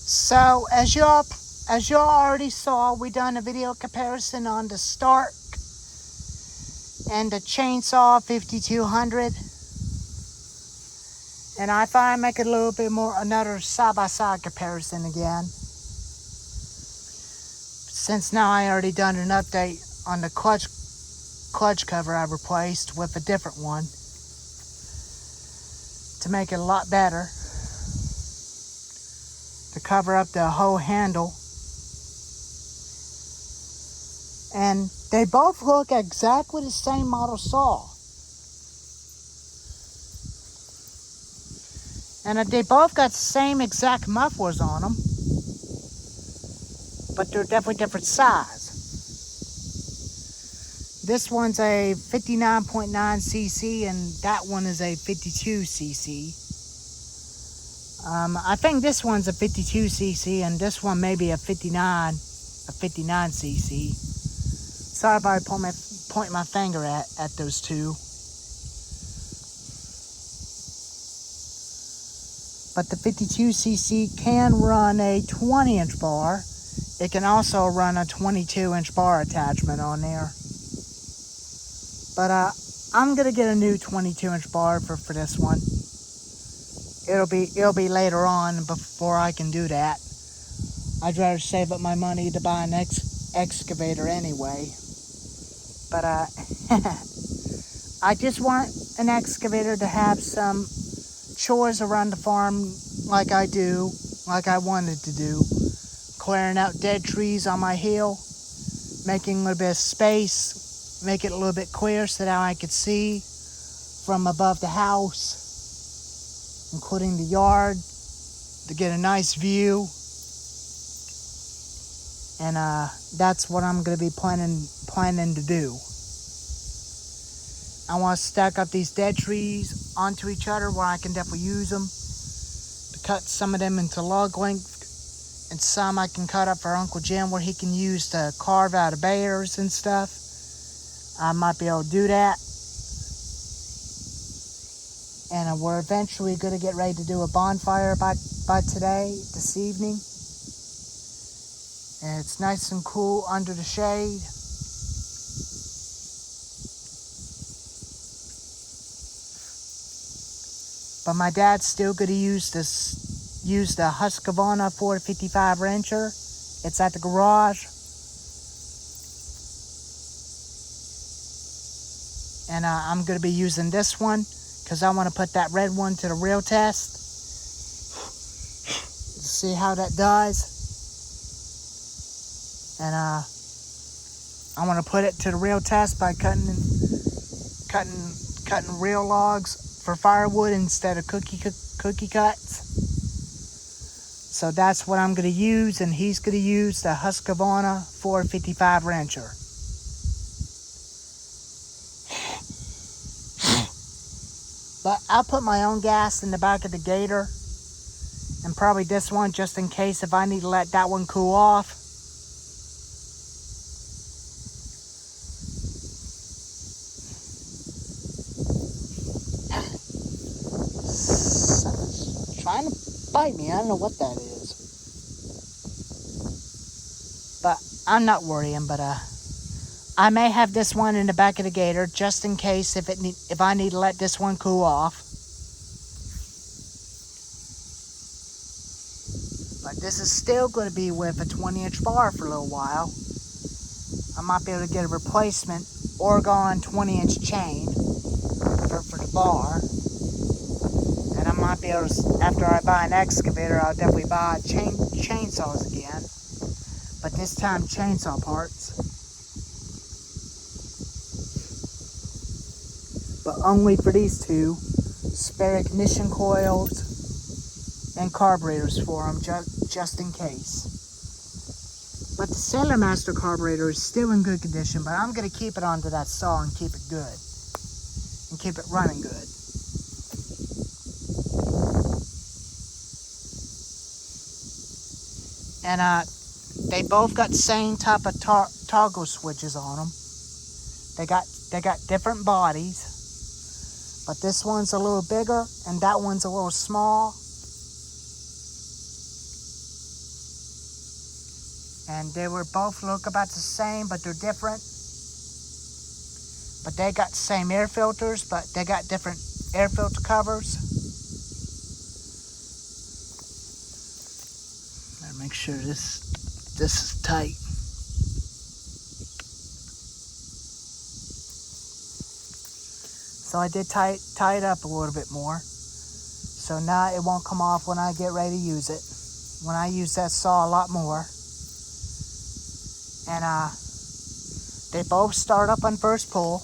So as y'all already saw, we done a video comparison on the Stark and the Chainsaw 5200. And I thought I'd make it a little bit more, another side-by-side comparison again. Since now I already done an update on the clutch cover I replaced with a different one to make it a lot better, to cover up the whole handle. And they both look exactly the same model saw. And they both got the same exact mufflers on them, but they're definitely different size. This one's a 59.9 cc and that one is a 52 cc. I think this one's a 52 cc and this one may be a 59 cc. Sorry if I point my finger at those two. But the 52cc can run a 20-inch bar. It can also run a 22-inch bar attachment on there. But I'm gonna get a new 22-inch bar for this one. It'll be later on before I can do that. I'd rather save up my money to buy an excavator anyway. But I just want an excavator to have some chores around the farm like I wanted to do. Clearing out dead trees on my hill, making a little bit of space, make it a little bit clear so that I could see from above the house, including the yard, to get a nice view. And that's what I'm going to be planning to do. I want to stack up these dead trees onto each other where I can definitely use them. To cut some of them into log length, and some I can cut up for Uncle Jim where he can use to carve out of bears and stuff. I might be able to do that. And we're eventually going to get ready to do a bonfire by this evening. And it's nice and cool under the shade. But my dad's still going to use the Husqvarna 455 wrencher. It's at the garage. And I'm going to be using this one because I want to put that red one to the real test. See how that does. And I want to put it to the real test by cutting real logs for firewood instead of cookie cuts. So that's what I'm going to use, and he's going to use the Husqvarna 455 wrencher. But I'll put my own gas in the back of the Gator, and probably this one just in case if I need to let that one cool off. Trying to bite me. I don't know what that is. But I'm not worrying, but I may have this one in the back of the Gator just in case if I need to let this one cool off. But this is still going to be with a 20-inch bar for a little while. I might be able to get a replacement Oregon 20-inch chain for the bar. And I might be able to, after I buy an excavator, I'll definitely buy chainsaws again. But this time, chainsaw parts. But only for these two. Spare ignition coils and carburetors for them, just in case. But the Sailor Master carburetor is still in good condition, but I'm going to keep it onto that saw and keep it good. And keep it running good. And they both got the same type of toggle switches on them. They got different bodies. But this one's a little bigger and that one's a little small. And they were both look about the same, but they're different. But they got the same air filters, but they got different air filter covers. Gotta make sure this is tight. So I did tie it up a little bit more. So now it won't come off when I get ready to use it. When I use that saw a lot more. And they both start up on first pull.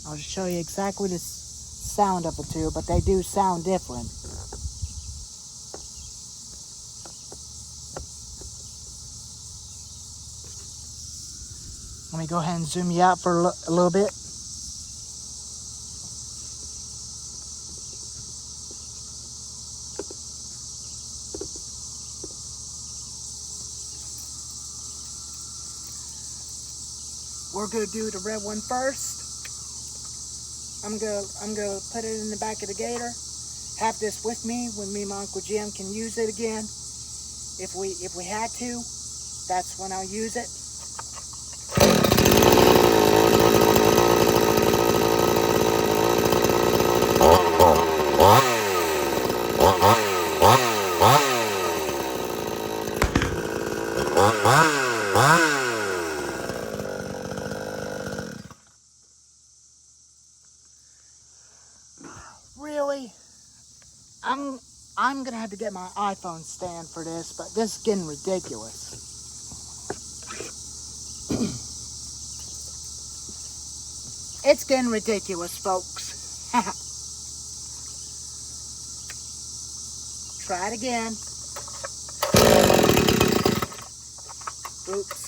I'll just show you exactly the sound of the two, but they do sound different. Let me go ahead and zoom you out for a little bit. We're gonna do the red one first. I'm gonna put it in the back of the Gator. Have this with me when me and my Uncle Jim can use it again. If we had to, that's when I'll use it. Really? I'm gonna have to get my iPhone stand for this, but this is getting ridiculous. It's getting ridiculous, folks. Try it again. Oops.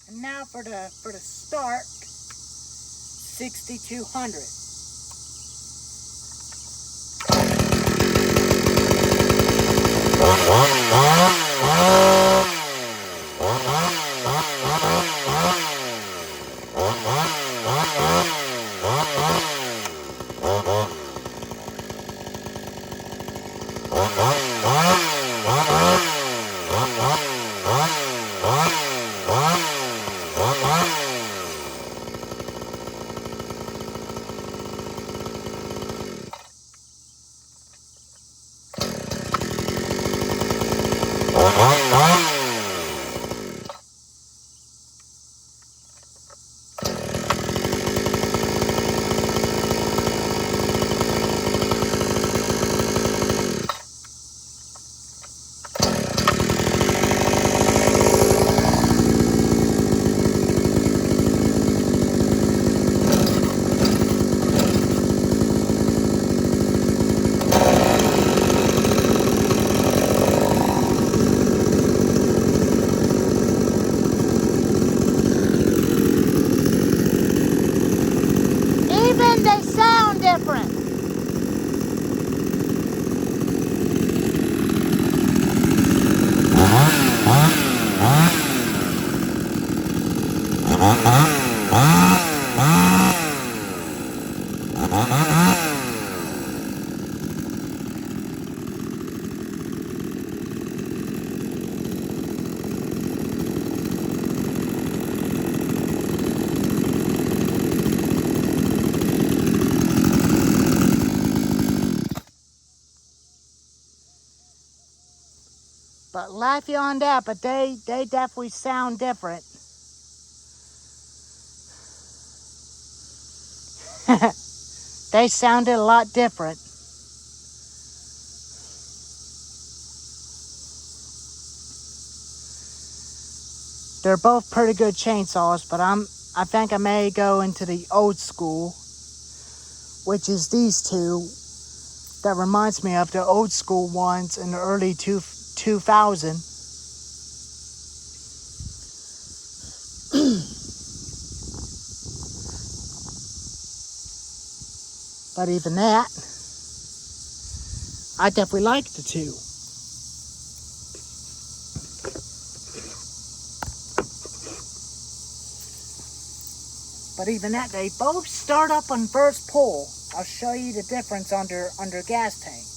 And now for the Stark 6200. Even they sound different. But laugh you on that, but they definitely sound different. They sounded a lot different. They're both pretty good chainsaws, but I think I may go into the old school, which is these two. That reminds me of the old school ones in the early 2000. But even that, I definitely like the two. But even that, they both start up on first pull. I'll show you the difference under gas tanks.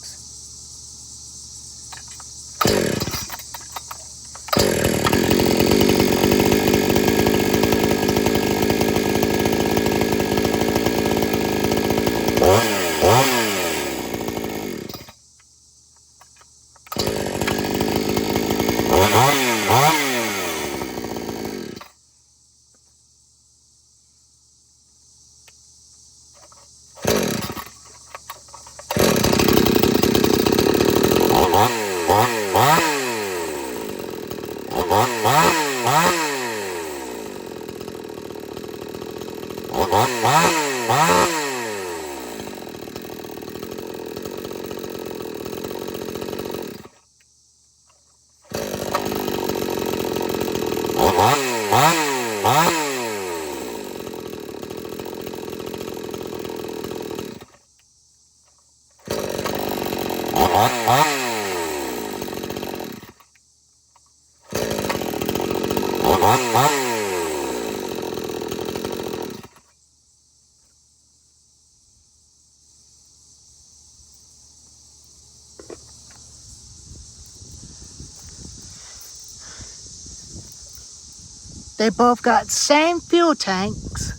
They both got same fuel tanks.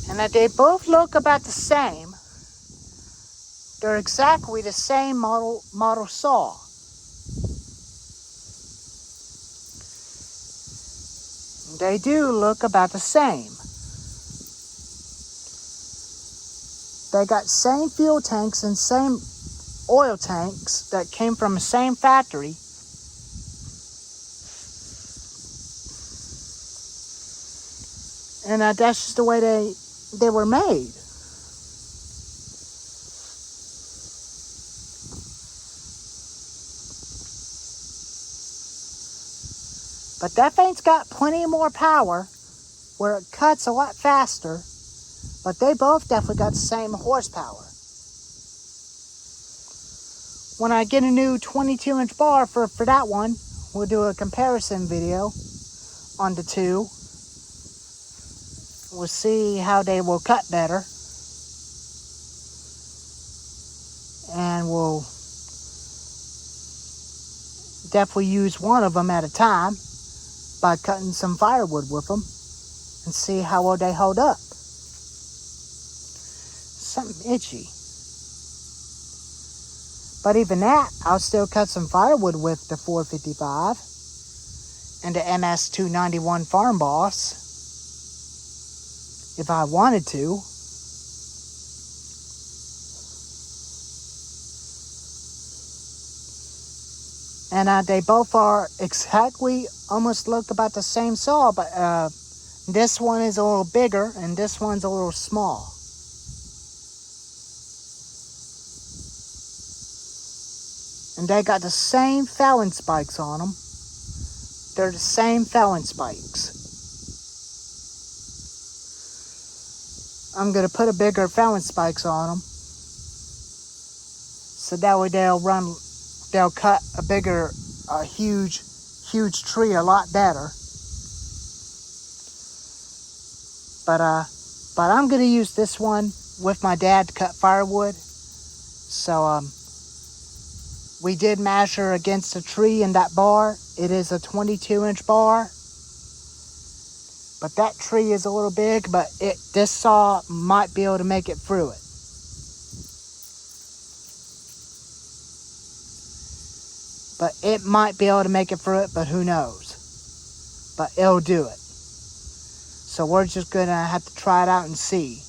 And that they both look about the same. They're exactly the same model saw. They do look about the same. They got same fuel tanks and same oil tanks that came from the same factory. And that's just the way they were made. But that thing's got plenty more power where it cuts a lot faster. But they both definitely got the same horsepower. When I get a new 22-inch bar for that one, we'll do a comparison video on the two. We'll see how they will cut better. And we'll definitely use one of them at a time by cutting some firewood with them and see how well they hold up. Something itchy. But even that, I'll still cut some firewood with the 455 and the MS291 Farm Boss if I wanted to. And they both are exactly, almost look about the same saw, but this one is a little bigger and this one's a little small. And they got the same Fallon spikes on them. They're the same Fallon spikes. I'm going to put a bigger Fallon spikes on them. So that way they'll cut a bigger, huge tree a lot better. But I'm going to use this one with my dad to cut firewood. So, we did measure against a tree in that bar. It is a 22-inch bar. But that tree is a little big, but this saw might be able to make it through it. But it might be able to make it through it, but who knows. But it'll do it. So we're just going to have to try it out and see.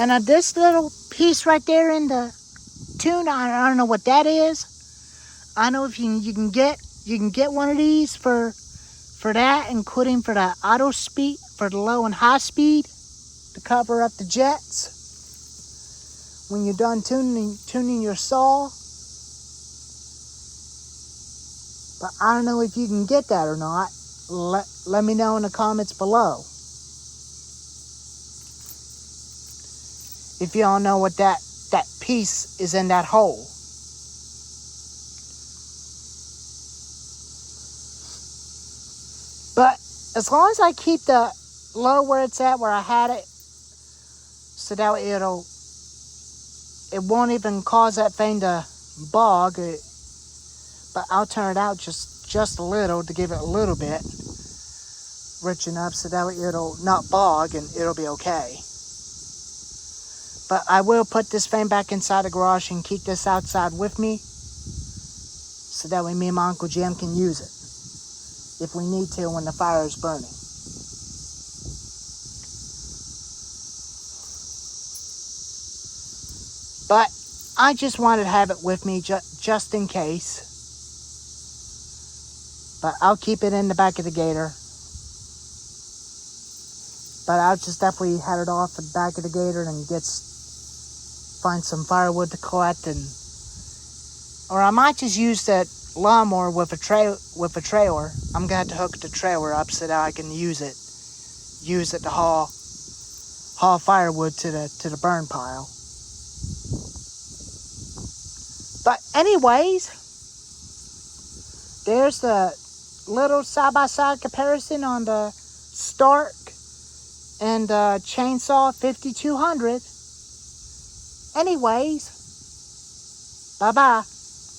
And this little piece right there in the tune, I don't know what that is. I know if you can get one of these for that, including for the auto speed, for the low and high speed, to cover up the jets when you're done tuning your saw. But I don't know if you can get that or not. Let me know in the comments below. If y'all know what that piece is in that hole. But as long as I keep the low where it's at, where I had it, so that way it won't even cause that thing to bog. But I'll turn it out just a little to give it a little bit rich enough so that way it'll not bog and it'll be okay. But I will put this thing back inside the garage and keep this outside with me so that way me and my Uncle Jim can use it if we need to when the fire is burning. But I just wanted to have it with me just in case. But I'll keep it in the back of the Gator. But I'll just definitely head it off the back of the Gator and find some firewood to collect, or I might just use that lawnmower with a trailer. I'm gonna have to hook the trailer up so that I can use it to haul firewood to the burn pile. But anyways, there's the little side-by-side comparison on the Stark and Chainsaw 5200. Anyways, bye-bye.